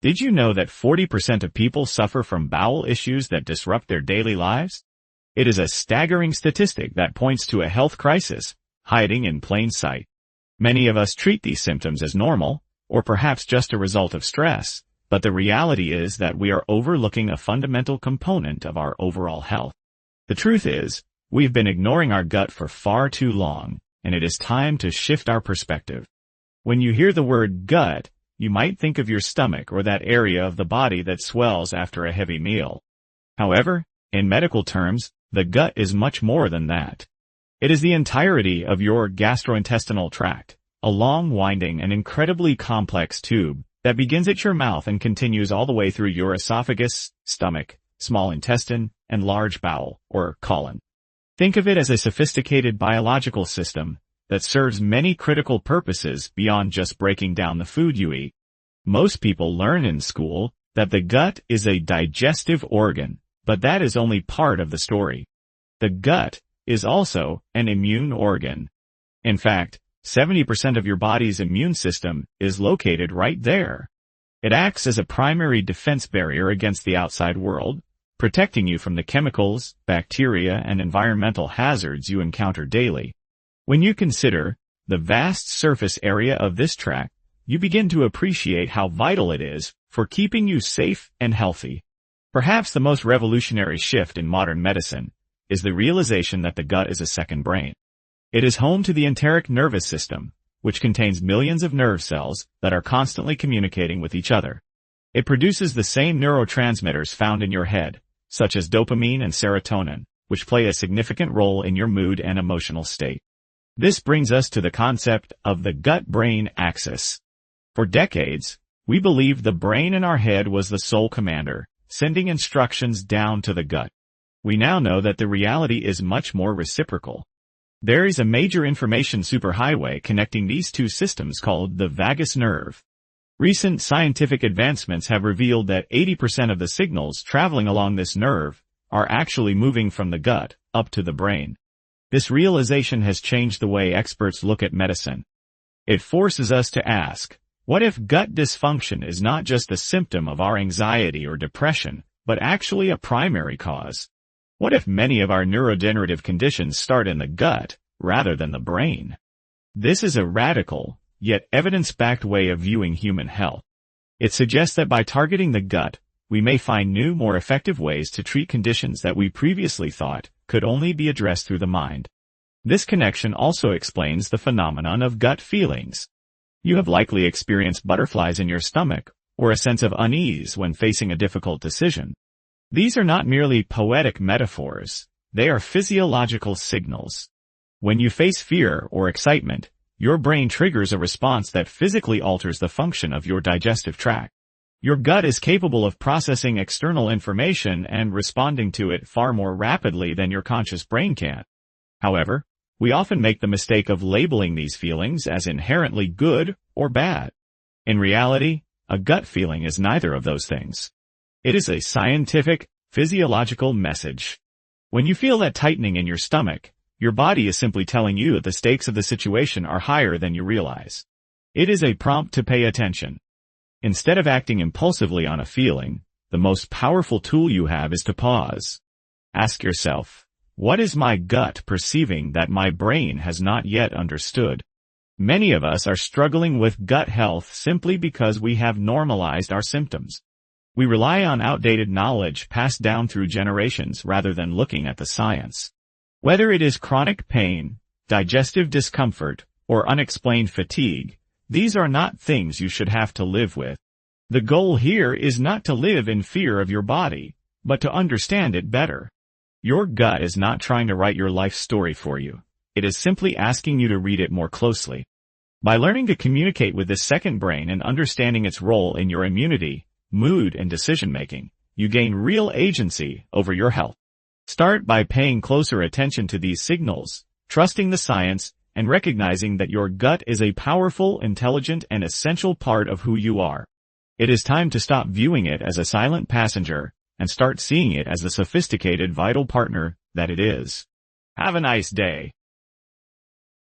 Did you know that 40% of people suffer from bowel issues that disrupt their daily lives? It is a staggering statistic that points to a health crisis hiding in plain sight. Many of us treat these symptoms as normal, or perhaps just a result of stress, but the reality is that we are overlooking a fundamental component of our overall health. The truth is, we've been ignoring our gut for far too long, and it is time to shift our perspective. When you hear the word gut, you might think of your stomach or that area of the body that swells after a heavy meal. However, in medical terms, the gut is much more than that. It is the entirety of your gastrointestinal tract, a long, winding, and incredibly complex tube that begins at your mouth and continues all the way through your esophagus, stomach, small intestine, and large bowel, or colon. Think of it as a sophisticated biological system that serves many critical purposes beyond just breaking down the food you eat. Most people learn in school that the gut is a digestive organ, but that is only part of the story. The gut is also an immune organ. In fact, 70% of your body's immune system is located right there. It acts as a primary defense barrier against the outside world, protecting you from the chemicals, bacteria, and environmental hazards you encounter daily. When you consider the vast surface area of this tract, you begin to appreciate how vital it is for keeping you safe and healthy. Perhaps the most revolutionary shift in modern medicine is the realization that the gut is a second brain. It is home to the enteric nervous system, which contains millions of nerve cells that are constantly communicating with each other. It produces the same neurotransmitters found in your head, such as dopamine and serotonin, which play a significant role in your mood and emotional state. This brings us to the concept of the gut-brain axis. For decades, we believed the brain in our head was the sole commander, sending instructions down to the gut. We now know that the reality is much more reciprocal. There is a major information superhighway connecting these two systems called the vagus nerve. Recent scientific advancements have revealed that 80% of the signals traveling along this nerve are actually moving from the gut up to the brain. This realization has changed the way experts look at medicine. It forces us to ask, what if gut dysfunction is not just a symptom of our anxiety or depression, but actually a primary cause? What if many of our neurodegenerative conditions start in the gut rather than the brain? This is a radical, yet evidence-backed way of viewing human health. It suggests that by targeting the gut, we may find new, more effective ways to treat conditions that we previously thought could only be addressed through the mind. This connection also explains the phenomenon of gut feelings. You have likely experienced butterflies in your stomach or a sense of unease when facing a difficult decision. These are not merely poetic metaphors, they are physiological signals. When you face fear or excitement, your brain triggers a response that physically alters the function of your digestive tract. Your gut is capable of processing external information and responding to it far more rapidly than your conscious brain can. However, we often make the mistake of labeling these feelings as inherently good or bad. In reality, a gut feeling is neither of those things. It is a scientific, physiological message. When you feel that tightening in your stomach, your body is simply telling you that the stakes of the situation are higher than you realize. It is a prompt to pay attention. Instead of acting impulsively on a feeling, the most powerful tool you have is to pause. Ask yourself, what is my gut perceiving that my brain has not yet understood? Many of us are struggling with gut health simply because we have normalized our symptoms. We rely on outdated knowledge passed down through generations rather than looking at the science. Whether it is chronic pain, digestive discomfort, or unexplained fatigue, these are not things you should have to live with. The goal here is not to live in fear of your body, but to understand it better. Your gut is not trying to write your life story for you. It is simply asking you to read it more closely. By learning to communicate with this second brain and understanding its role in your immunity, mood, and decision-making, you gain real agency over your health. Start by paying closer attention to these signals, trusting the science, and recognizing that your gut is a powerful, intelligent, and essential part of who you are. It is time to stop viewing it as a silent passenger and start seeing it as the sophisticated, vital partner that it is. Have a nice day.